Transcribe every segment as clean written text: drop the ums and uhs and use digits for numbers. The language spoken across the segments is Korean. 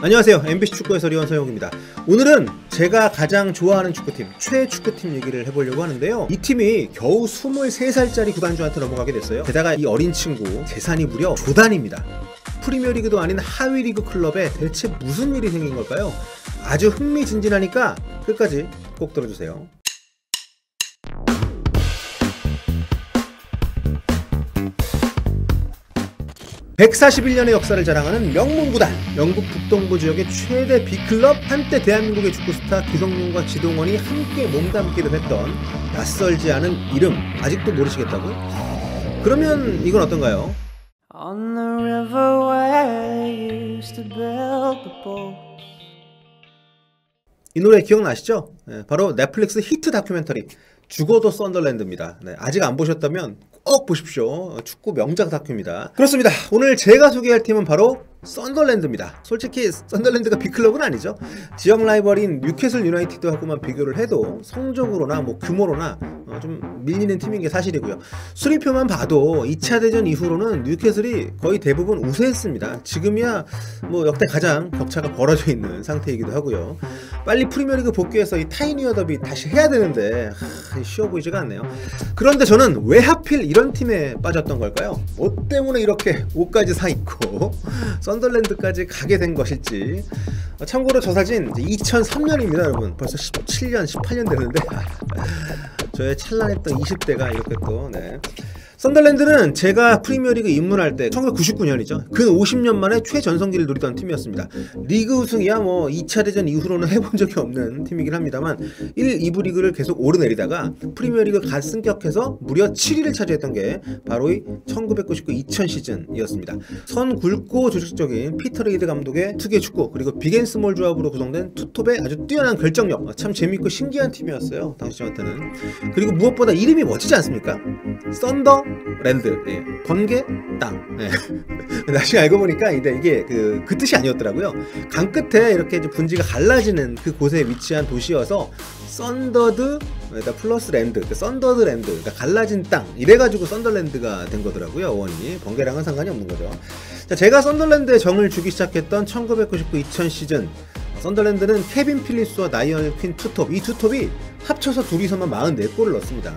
안녕하세요. MBC 축구 해설위원 서영욱입니다. 오늘은 제가 가장 좋아하는 축구팀, 최축구팀 얘기를 해보려고 하는데요. 이 팀이 겨우 23살짜리 구단주한테 넘어가게 됐어요. 게다가 이 어린 친구 재산이 무려 조단입니다. 프리미어리그도 아닌 하위리그 클럽에 대체 무슨 일이 생긴 걸까요? 아주 흥미진진하니까 끝까지 꼭 들어주세요. 141년의 역사를 자랑하는 명문구단, 영국 북동부 지역의 최대 B클럽, 한때 대한민국의 축구스타 기성용과 지동원이 함께 몸담기도 했던 낯설지 않은 이름 아직도 모르시겠다고요? 그러면 이건 어떤가요? On the river where they used to build the boat. 이 노래 기억나시죠? 네, 바로 넷플릭스 히트 다큐멘터리 죽어도 썬더랜드입니다. 네, 아직 안 보셨다면 꼭 보십시오. 축구 명작 다큐입니다. 그렇습니다. 오늘 제가 소개할 팀은 바로 썬더랜드입니다. 솔직히 썬더랜드가 빅클럽은 아니죠. 지역 라이벌인 뉴캐슬 유나이티드하고만 비교를 해도 성적으로나 규모로나 좀 밀리는 팀인 게 사실이고요. 순위표만 봐도 2차 대전 이후로는 뉴캐슬이 거의 대부분 우세했습니다. 지금이야 역대 가장 격차가 벌어져 있는 상태이기도 하고요. 빨리 프리미어리그 복귀해서 이 타이니어 더비 다시 해야 되는데 쉬워 보이지가 않네요. 그런데 저는 왜 하필 이런 팀에 빠졌던 걸까요? 뭐 때문에 이렇게 옷까지 사 입고 썬더랜드까지 가게 된 것일지. 참고로 저 사진 2003년입니다 여러분. 벌써 17년 18년 됐는데 저의 찬란했던 20대가 이렇게 또 썬더랜드는 제가 프리미어리그 입문할 때 1999년이죠. 근 50년 만에 최전성기를 누리던 팀이었습니다. 리그 우승이야 2차 대전 이후로는 해본 적이 없는 팀이긴 합니다만 1, 2부 리그를 계속 오르내리다가 프리미어리그 갓승격해서 무려 7위를 차지했던 게 바로 이 1999-2000 시즌이었습니다. 선 굵고 조직적인 피터 리드 감독의 특유의 축구, 그리고 빅앤스몰 조합으로 구성된 투톱의 아주 뛰어난 결정력, 참 재밌고 신기한 팀이었어요 당시 저한테는. 그리고 무엇보다 이름이 멋지지 않습니까? 썬더 랜드, 번개 땅. 나중에 알고 보니까 이게 그 뜻이 아니었더라고요. 강 끝에 이렇게 분지가 갈라지는 그 곳에 위치한 도시여서 썬더드 플러스 랜드, 썬더드 랜드, 그러니까 갈라진 땅, 이래가지고 썬더랜드가 된 거더라고요. 원인이 번개랑은 상관이 없는 거죠. 자, 제가 썬더랜드에 정을 주기 시작했던 1999-2000 시즌, 썬더랜드는 케빈 필립스와 나이언 퀸 투톱, 이 투톱이 합쳐서 둘이서만 44골을 넣었습니다.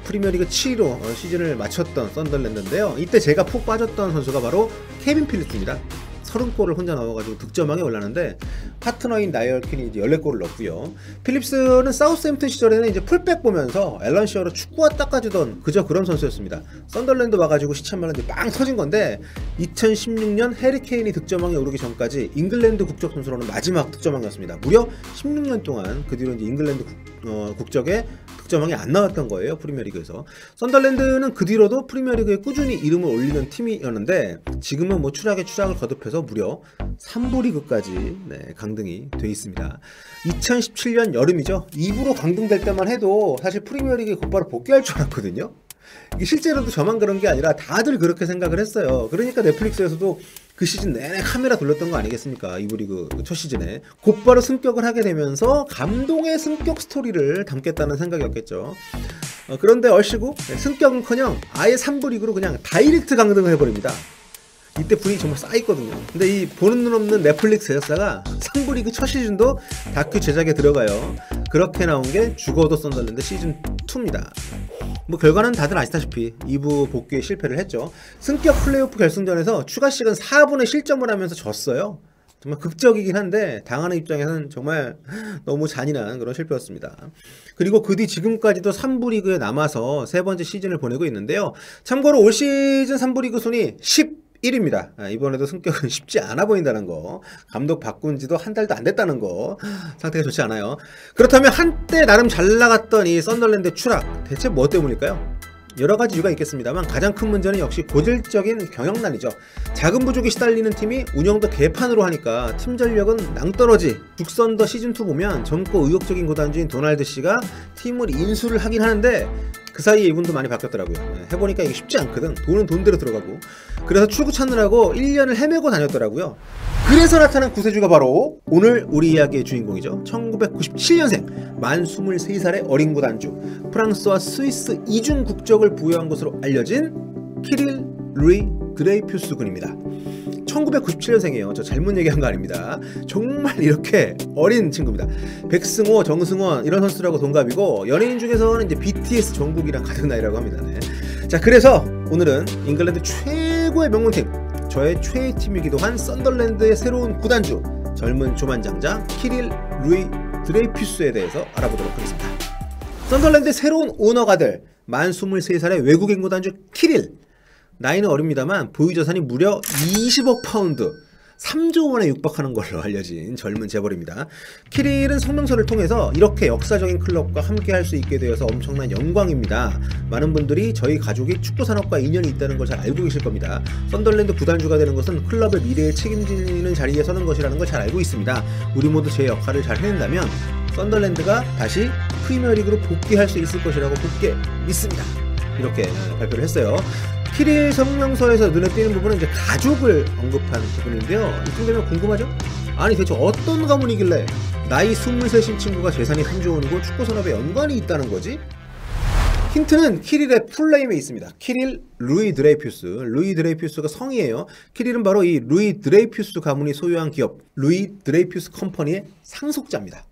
프리미어리그 7위로 시즌을 마쳤던 썬더랜드인데요. 이때 제가 푹 빠졌던 선수가 바로 케빈 필립스입니다. 30골을 혼자 넣어가지고 득점왕에 올랐는데 파트너인 나이언 퀸이 이제 14골을 넣었고요. 필립스는 사우스햄튼 시절에는 이제 풀백 보면서 앨런 시어로 축구와 닦아주던 그저 그런 선수였습니다. 썬더랜드 와가지고 시참만은 이제 빵 터진 건데 2016년 해리 케인이 득점왕에 오르기 전까지 잉글랜드 국적 선수로는 마지막 득점왕이었습니다. 무려 16년 동안 그 뒤로 이제 잉글랜드 국적에 득점왕이 안 나왔던 거예요, 프리미어리그에서. 썬더랜드는 그 뒤로도 프리미어리그에 꾸준히 이름을 올리는 팀이었는데 지금은 추락에 추락을 거듭해서 무려 3부 리그까지 강등이 돼 있습니다. 2017년 여름이죠. 2부로 강등될 때만 해도 사실 프리미어리그에 곧바로 복귀할 줄 알았거든요. 이게 실제로도 저만 그런 게 아니라 다들 그렇게 생각을 했어요. 그러니까 넷플릭스에서도 그 시즌 내내 카메라 돌렸던 거 아니겠습니까? 2부 리그 첫 시즌에 곧바로 승격을 하게 되면서 감동의 승격 스토리를 담겠다는 생각이었겠죠. 그런데 얼씨구 승격은커녕 아예 3부 리그로 그냥 다이렉트 강등을 해버립니다. 이때 분위기 정말 쌓여있거든요. 근데 이 보는 눈 없는 넷플릭스 제작사가 3부 리그 첫 시즌도 다큐 제작에 들어가요. 그렇게 나온 게 죽어도 썬더랜드 시즌 2입니다. 결과는 다들 아시다시피 2부 복귀에 실패를 했죠. 승격 플레이오프 결승전에서 추가 시간 4분의 실점을 하면서 졌어요. 정말 극적이긴 한데 당하는 입장에서는 정말 너무 잔인한 그런 실패였습니다. 그리고 그 뒤 지금까지도 3부 리그에 남아서 세 번째 시즌을 보내고 있는데요. 참고로 올 시즌 3부 리그 순위 11입니다. 이번에도 승격은 쉽지 않아 보인다는 거, 감독 바꾼 지도 한 달도 안 됐다는 거, 상태가 좋지 않아요. 그렇다면 한때 나름 잘 나갔던 이 썬더랜드의 추락, 대체 뭐 때문일까요? 여러가지 이유가 있겠습니다만 가장 큰 문제는 역시 고질적인 경영난이죠. 자금 부족에 시달리는 팀이 운영도 개판으로 하니까 팀 전력은 낭떠러지. 죽선더 시즌2 보면 젊고 의욕적인 구단주인 도널드 씨가 팀을 인수를 하긴 하는데 그 사이에 이분도 많이 바뀌었더라고요. 해보니까 이게 쉽지 않거든. 돈은 돈대로 들어가고. 그래서 출구 찾느라고 1년을 헤매고 다녔더라고요. 그래서 나타난 구세주가 바로 오늘 우리 이야기의 주인공이죠. 1997년생 만 23살의 어린 구단주, 프랑스와 스위스 이중 국적을 부여한 것으로 알려진 키릴 루이 드레이퓨스 군입니다. 1997년생이에요. 저 잘못 얘기한 거 아닙니다. 정말 이렇게 어린 친구입니다. 백승호, 정승원 이런 선수들하고 동갑이고 연예인 중에서는 이제 BTS 정국이랑 같은 나이라고 합니다. 네. 자, 그래서 오늘은 잉글랜드 최고의 명문팀, 저의 최애 팀이기도 한 썬덜랜드의 새로운 구단주, 젊은 조만장자 키릴 루이 드레이퓨스에 대해서 알아보도록 하겠습니다. 썬덜랜드의 새로운 오너가 될 만 23살의 외국인 구단주 키릴. 나이는 어립니다만 보유자산이 무려 20억 파운드, 3조 원에 육박하는 걸로 알려진 젊은 재벌입니다. 키릴은 성명서를 통해서 이렇게 역사적인 클럽과 함께 할 수 있게 되어서 엄청난 영광입니다. 많은 분들이 저희 가족이 축구 산업과 인연이 있다는 걸 잘 알고 계실 겁니다. 썬덜랜드 구단주가 되는 것은 클럽의 미래에 책임지는 자리에 서는 것이라는 걸 잘 알고 있습니다. 우리 모두 제 역할을 잘 해낸다면 썬덜랜드가 다시 프리미어리그로 복귀할 수 있을 것이라고 굳게 믿습니다. 이렇게 발표를 했어요. 키릴 성명서에서 눈에 띄는 부분은 이제 가족을 언급한 부분인데요. 이쯤 되면 궁금하죠? 아니 대체 어떤 가문이길래 나이 23인 친구가 재산이 3조 원이고 축구 산업에 연관이 있다는 거지? 힌트는 키릴의 풀네임에 있습니다. 키릴 루이 드레이퓨스. 루이 드레이퓨스가 성이에요. 키릴은 바로 이 루이 드레이퓨스 가문이 소유한 기업 루이 드레이퓨스 컴퍼니의 상속자입니다.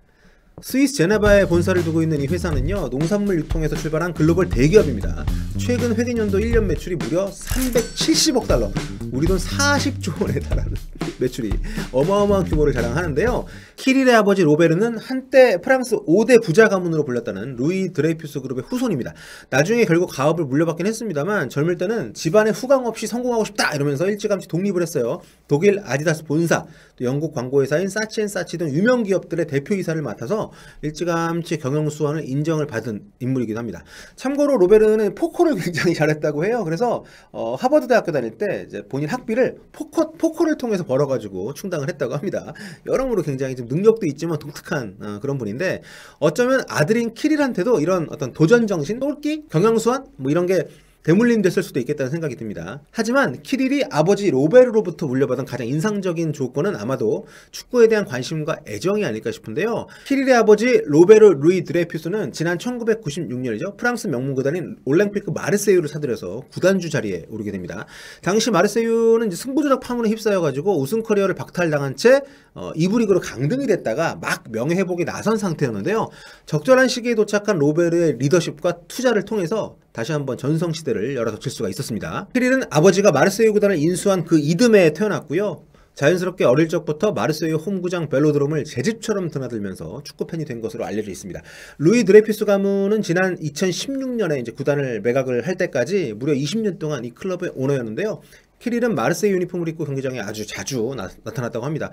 스위스 제네바에 본사를 두고 있는 이 회사는요, 농산물 유통에서 출발한 글로벌 대기업입니다. 최근 회계연도 1년 매출이 무려 370억 달러, 우리 돈 40조 원에 달하는 매출이 어마어마한 규모를 자랑하는데요. 키릴의 아버지 로베르는 한때 프랑스 5대 부자 가문으로 불렸다는 루이 드레이퓨스 그룹의 후손입니다. 나중에 결국 가업을 물려받긴 했습니다만 젊을 때는 집안의 후광 없이 성공하고 싶다 이러면서 일찌감치 독립을 했어요. 독일 아디다스 본사, 또 영국 광고회사인 사치앤사치 등 유명 기업들의 대표이사를 맡아서 일찌감치 경영수완을 인정을 받은 인물이기도 합니다. 참고로 로베르는 포커를 굉장히 잘했다고 해요. 그래서 하버드 대학교 다닐 때 이제 본인 학비를 포커를 통해서 벌어가지고 충당을 했다고 합니다. 여러모로 굉장히 좀 능력도 있지만 독특한 그런 분인데, 어쩌면 아들인 키릴한테도 이런 어떤 도전 정신, 똘끼, 경영수완 뭐 이런 게 대물림 됐을 수도 있겠다는 생각이 듭니다. 하지만 키릴이 아버지 로베르로부터 물려받은 가장 인상적인 조건은 아마도 축구에 대한 관심과 애정이 아닐까 싶은데요. 키릴의 아버지 로베르 루이 드레이퓨스는 지난 1996년이죠. 프랑스 명문 구단인 올랭피크 마르세유를 사들여서 구단주 자리에 오르게 됩니다. 당시 마르세유는 이제 승부조작 파문에 휩싸여가지고 우승 커리어를 박탈당한 채 2부 리그로 강등이 됐다가 막 명예회복에 나선 상태였는데요. 적절한 시기에 도착한 로베르의 리더십과 투자를 통해서 다시 한번 전성시대를 열어젖힐 수가 있었습니다. 키릴은 아버지가 마르세유 구단을 인수한 그 이듬해에 태어났고요. 자연스럽게 어릴 적부터 마르세유 홈구장 벨로드롬을 제 집처럼 드나들면서 축구팬이 된 것으로 알려져 있습니다. 루이 드레이퓨스 가문은 지난 2016년에 이제 구단을 매각을 할 때까지 무려 20년 동안 이 클럽의 오너였는데요. 키릴은 마르세유 유니폼을 입고 경기장에 아주 자주 나타났다고 합니다.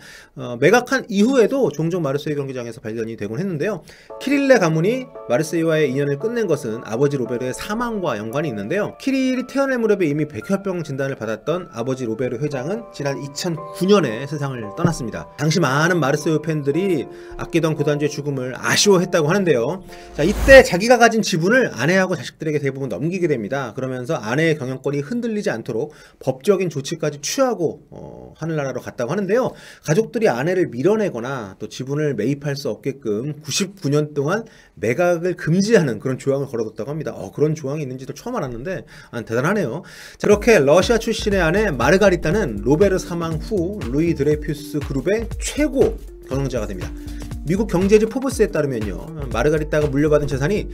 매각한 이후에도 종종 마르세유 경기장에서 발견이 되곤 했는데요. 키릴의 가문이 마르세유와의 인연을 끝낸 것은 아버지 로베르의 사망과 연관이 있는데요. 키릴이 태어날 무렵에 이미 백혈병 진단을 받았던 아버지 로베르 회장은 지난 2009년에 세상을 떠났습니다. 당시 많은 마르세유 팬들이 아끼던 구단주의 죽음을 아쉬워했다고 하는데요. 자, 이때 자기가 가진 지분을 아내하고 자식들에게 대부분 넘기게 됩니다. 그러면서 아내의 경영권이 흔들리지 않도록 법적 조치까지 취하고 하늘나라로 갔다고 하는데요. 가족들이 아내를 밀어내거나 또 지분을 매입할 수 없게끔 99년 동안 매각을 금지하는 그런 조항을 걸어뒀다고 합니다. 그런 조항이 있는지도 처음 알았는데 대단하네요. 그렇게 러시아 출신의 아내 마르가리타는 로베르 사망 후 루이 드레이퓨스 그룹의 최고 경영자가 됩니다. 미국 경제지 포브스에 따르면요, 마르가리타가 물려받은 재산이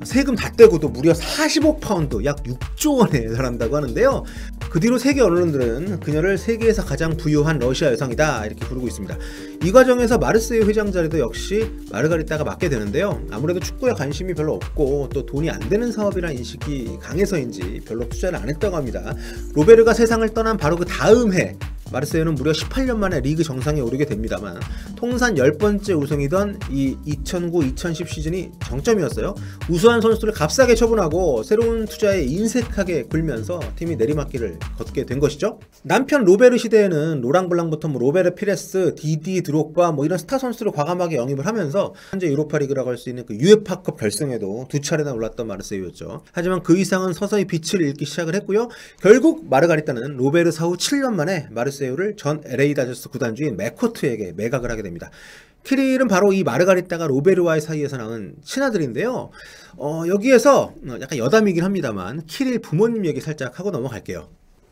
세금 다 떼고도 무려 40억 파운드, 약 6조 원에 달한다고 하는데요. 그 뒤로 세계 언론들은 그녀를 세계에서 가장 부유한 러시아 여성이다 이렇게 부르고 있습니다. 이 과정에서 마르세유 회장 자리도 역시 마르가리타가 맡게 되는데요. 아무래도 축구에 관심이 별로 없고 또 돈이 안 되는 사업이라는 인식이 강해서인지 별로 투자를 안 했다고 합니다. 로베르가 세상을 떠난 바로 그 다음 해 마르세유는 무려 18년 만에 리그 정상에 오르게 됩니다만 통산 10번째 우승이던 이 2009-2010 시즌이 정점이었어요. 우수한 선수들을 값싸게 처분하고 새로운 투자에 인색하게 굴면서 팀이 내리막길을 걷게 된 것이죠. 남편 로베르 시대에는 로랑블랑부터 로베르 피레스, 디디 드록바 이런 스타 선수를 과감하게 영입을 하면서 현재 유로파리그라고 할 수 있는 그 UEFA컵 결승에도 2차례나 올랐던 마르세유였죠. 하지만 그 이상은 서서히 빛을 잃기 시작을 했고요. 결국 마르가리타는 로베르 사후 7년 만에 마르세유를 전 LA 다저스 구단주인 맥코트에게 매각을 하게 됩니다. 키릴은 바로 이 마르가리타가 로베르와의 사이에서 낳은 친아들인데요. 여기에서 약간 여담이긴 합니다만 키릴 부모님 얘기 살짝 하고 넘어갈게요.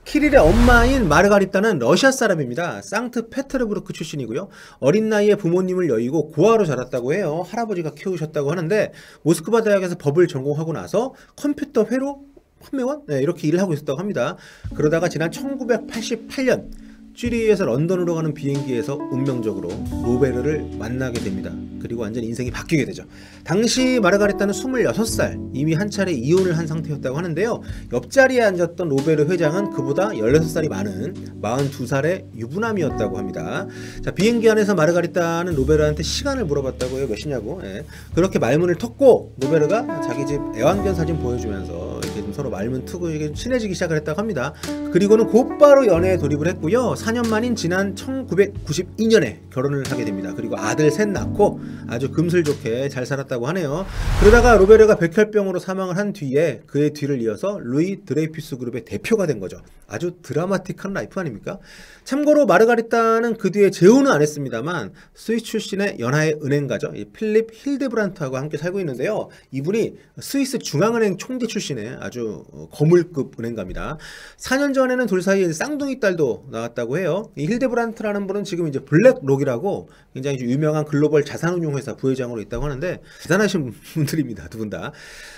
키릴의 엄마인 마르가리타는 러시아 사람입니다. 상트페테르부르크 출신이고요. 어린 나이에 부모님을 여의고 고아로 자랐다고 해요. 할아버지가 키우셨다고 하는데 모스크바 대학에서 법을 전공하고 나서 컴퓨터 회로 판매원? 네, 이렇게 일을 하고 있었다고 합니다. 그러다가 지난 1988년 쥐리히에서 런던으로 가는 비행기에서 운명적으로 로베르를 만나게 됩니다. 그리고 완전히 인생이 바뀌게 되죠. 당시 마르가리타는 26살, 이미 한 차례 이혼을 한 상태였다고 하는데요. 옆자리에 앉았던 로베르 회장은 그보다 16살이 많은 42살의 유부남이었다고 합니다. 자, 비행기 안에서 마르가리타는 로베르한테 시간을 물어봤다고 해요. 몇 시냐고. 예. 그렇게 말문을 텄고 로베르가 자기 집 애완견 사진 보여주면서 이렇게 좀 서로 말문 트고 이게 친해지기 시작을 했다고 합니다. 그리고는 곧바로 연애에 돌입을 했고요. 4년 만인 지난 1992년에 결혼을 하게 됩니다. 그리고 아들 셋 낳고 아주 금슬 좋게 잘 살았다고 하네요. 그러다가 로베르가 백혈병으로 사망을 한 뒤에 그의 뒤를 이어서 루이 드레이피스 그룹의 대표가 된 거죠. 아주 드라마틱한 라이프 아닙니까? 참고로 마르가리타는 그 뒤에 재혼은 안 했습니다만 스위스 출신의 연하의 은행가죠. 이 필립 힐데브란트하고 함께 살고 있는데요. 이분이 스위스 중앙은행 총재 출신의 아주 거물급 은행가입니다. 4년 전에는 둘 사이에 쌍둥이 딸도 나왔다고 해요. 이 힐데브란트라는 분은 지금 이제 블랙록이라고 굉장히 유명한 글로벌 자산운용회사 부회장으로 있다고 하는데 대단하신 분들입니다. 두 분 다.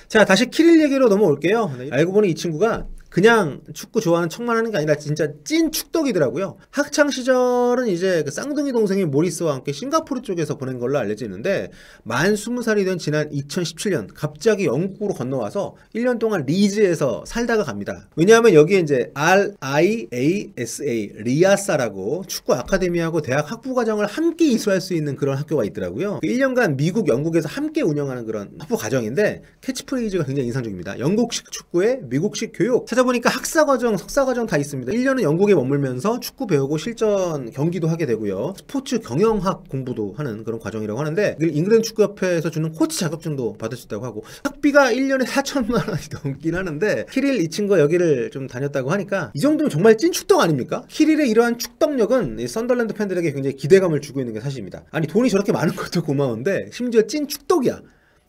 자, 다시 키릴 얘기로 넘어올게요. 알고 보니 이 친구가 그냥 축구 좋아하는 척만 하는 게 아니라 진짜 찐 축덕이더라고요. 학창 시절은 이제 그 쌍둥이 동생인 모리스와 함께 싱가포르 쪽에서 보낸 걸로 알려져 있는데 만 20살이 된 지난 2017년 갑자기 영국으로 건너와서 1년 동안 리즈에서 살다가 갑니다. 왜냐하면 여기에 이제 RIASA 리아사라고 축구 아카데미하고 대학 학부 과정을 함께 이수할 수 있는 그런 학교가 있더라고요. 1년간 미국, 영국에서 함께 운영하는 그런 학부 과정인데 캐치프레이즈가 굉장히 인상적입니다. 영국식 축구에 미국식 교육. 찾아보니까 학사과정, 석사과정 다 있습니다. 1년은 영국에 머물면서 축구 배우고 실전 경기도 하게 되고요. 스포츠 경영학 공부도 하는 그런 과정이라고 하는데 잉글랜드 축구협회에서 주는 코치 자격증도 받을 수 있다고 하고 학비가 1년에 4천만 원이 넘긴 하는데 키릴 이 친구가 여기를 좀 다녔다고 하니까 이 정도면 정말 찐 축덕 아닙니까? 키릴의 이러한 축덕력은 이 썬더랜드 팬들에게 굉장히 기대감을 주고 있는 게 사실입니다. 아니 돈이 저렇게 많은 것도 고마운데 심지어 찐 축덕이야.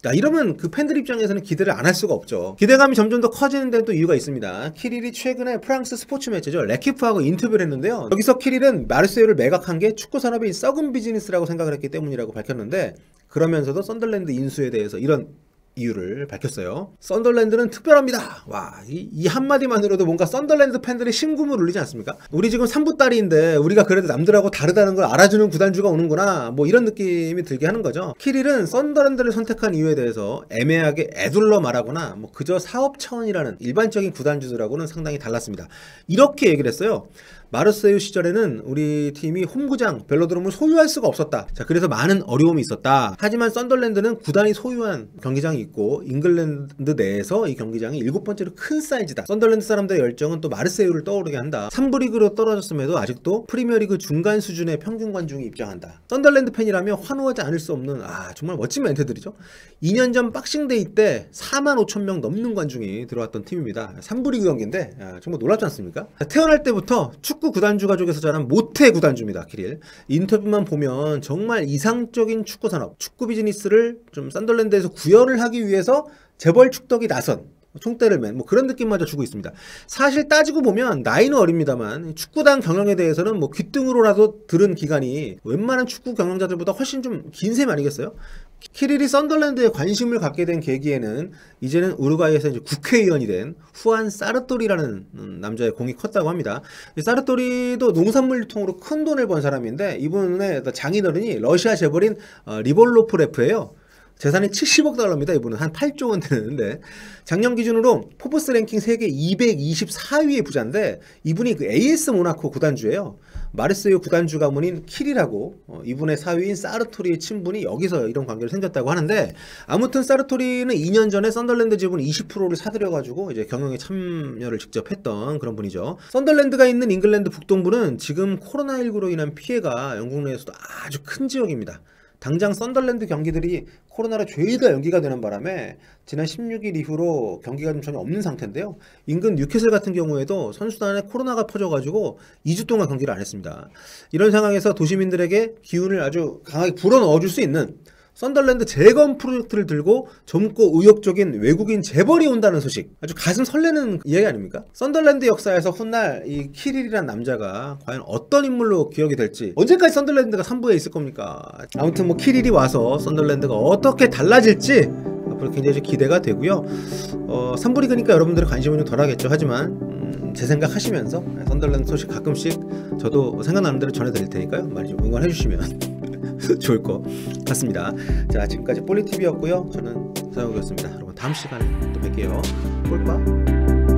야, 이러면 그 팬들 입장에서는 기대를 안 할 수가 없죠. 기대감이 점점 더 커지는 데는 또 이유가 있습니다. 키릴이 최근에 프랑스 스포츠 매체죠 레키프하고 인터뷰를 했는데요. 여기서 키릴은 마르세유를 매각한 게 축구 산업이 썩은 비즈니스라고 생각을 했기 때문이라고 밝혔는데 그러면서도 썬더랜드 인수에 대해서 이런 이유를 밝혔어요. 썬더랜드는 특별합니다. 와, 이 한마디만으로도 뭔가 썬더랜드 팬들의 심금을 울리지 않습니까? 우리 지금 3부 딸인데 우리가 그래도 남들하고 다르다는 걸 알아주는 구단주가 오는구나, 뭐 이런 느낌이 들게 하는 거죠. 키릴은 썬더랜드를 선택한 이유에 대해서 애매하게 애둘러 말하거나 뭐 그저 사업 차원이라는 일반적인 구단주들하고는 상당히 달랐습니다. 이렇게 얘기를 했어요. 마르세유 시절에는 우리 팀이 홈구장 벨로드롬을 소유할 수가 없었다. 자, 그래서 많은 어려움이 있었다. 하지만 썬더랜드는 구단이 소유한 경기장이 있고 잉글랜드 내에서 이 경기장이 7번째로 큰 사이즈다. 썬더랜드 사람들의 열정은 또 마르세유를 떠오르게 한다. 3부 리그로 떨어졌음에도 아직도 프리미어리그 중간 수준의 평균 관중이 입장한다. 썬더랜드 팬이라면 환호하지 않을 수 없는 정말 멋진 멘트들이죠. 2년 전 박싱데이 때 4만 5천 명 넘는 관중이 들어왔던 팀입니다. 3부 리그 경기인데 정말 놀랍지 않습니까? 태어날 때부터 축구 구단주 가족에서 자란 모태 구단주입니다. 키릴. 인터뷰만 보면 정말 이상적인 축구 산업, 축구 비즈니스를 좀 썬더랜드에서 구현을 하기 위해서 재벌 축덕이 나선 총대를 맨 뭐 그런 느낌마저 주고 있습니다. 사실 따지고 보면 나이는 어립니다만 축구단 경영에 대해서는 뭐 귓등으로라도 들은 기간이 웬만한 축구 경영자들보다 훨씬 좀 긴 셈 아니겠어요? 키릴이 썬더랜드에 관심을 갖게 된 계기에는 이제는 우루과이에서 이제 국회의원이 된 후안 사르토리라는 남자의 공이 컸다고 합니다. 사르토리도 농산물 유통으로 큰 돈을 번 사람인데 이분의 장인어른이 러시아 재벌인 리볼로프레프예요. 재산이 70억 달러입니다. 이분은 한 8조 원 되는데 작년 기준으로 포브스 랭킹 세계 224위의 부자인데 이분이 그 AS 모나코 구단주예요. 마르세유 구단주 가문인 키릴하고 이분의 사위인 사르토리의 친분이 여기서 이런 관계로 생겼다고 하는데 아무튼 사르토리는 2년 전에 썬더랜드 지분 20%를 사들여가지고 이제 경영에 참여를 직접 했던 그런 분이죠. 썬더랜드가 있는 잉글랜드 북동부는 지금 코로나19로 인한 피해가 영국 내에서도 아주 큰 지역입니다. 당장 썬더랜드 경기들이 코로나로 죄다 연기가 되는 바람에 지난 16일 이후로 경기가 좀 전혀 없는 상태인데요. 인근 뉴캐슬 같은 경우에도 선수단에 코로나가 퍼져가지고 2주 동안 경기를 안 했습니다. 이런 상황에서 도시민들에게 기운을 아주 강하게 불어넣어줄 수 있는 썬덜랜드 재건 프로젝트를 들고 젊고 의욕적인 외국인 재벌이 온다는 소식, 아주 가슴 설레는 이야기 아닙니까? 썬덜랜드 역사에서 훗날 이 키릴이란 남자가 과연 어떤 인물로 기억이 될지, 언제까지 썬덜랜드가 3부에 있을 겁니까? 아무튼 뭐 키릴이 와서 썬덜랜드가 어떻게 달라질지 앞으로 굉장히 기대가 되고요. 3부 리그니까 여러분들의 관심은 좀 덜하겠죠. 하지만 제 생각 하시면서 썬덜랜드 소식 가끔씩 저도 생각나는 대로 전해드릴 테니까요. 많이 좀 응원해 주시면 좋을 것 같습니다. 자, 지금까지 볼리TV였고요. 저는 서영욱이었습니다. 여러분 다음 시간에 또 뵐게요. 꿀빠.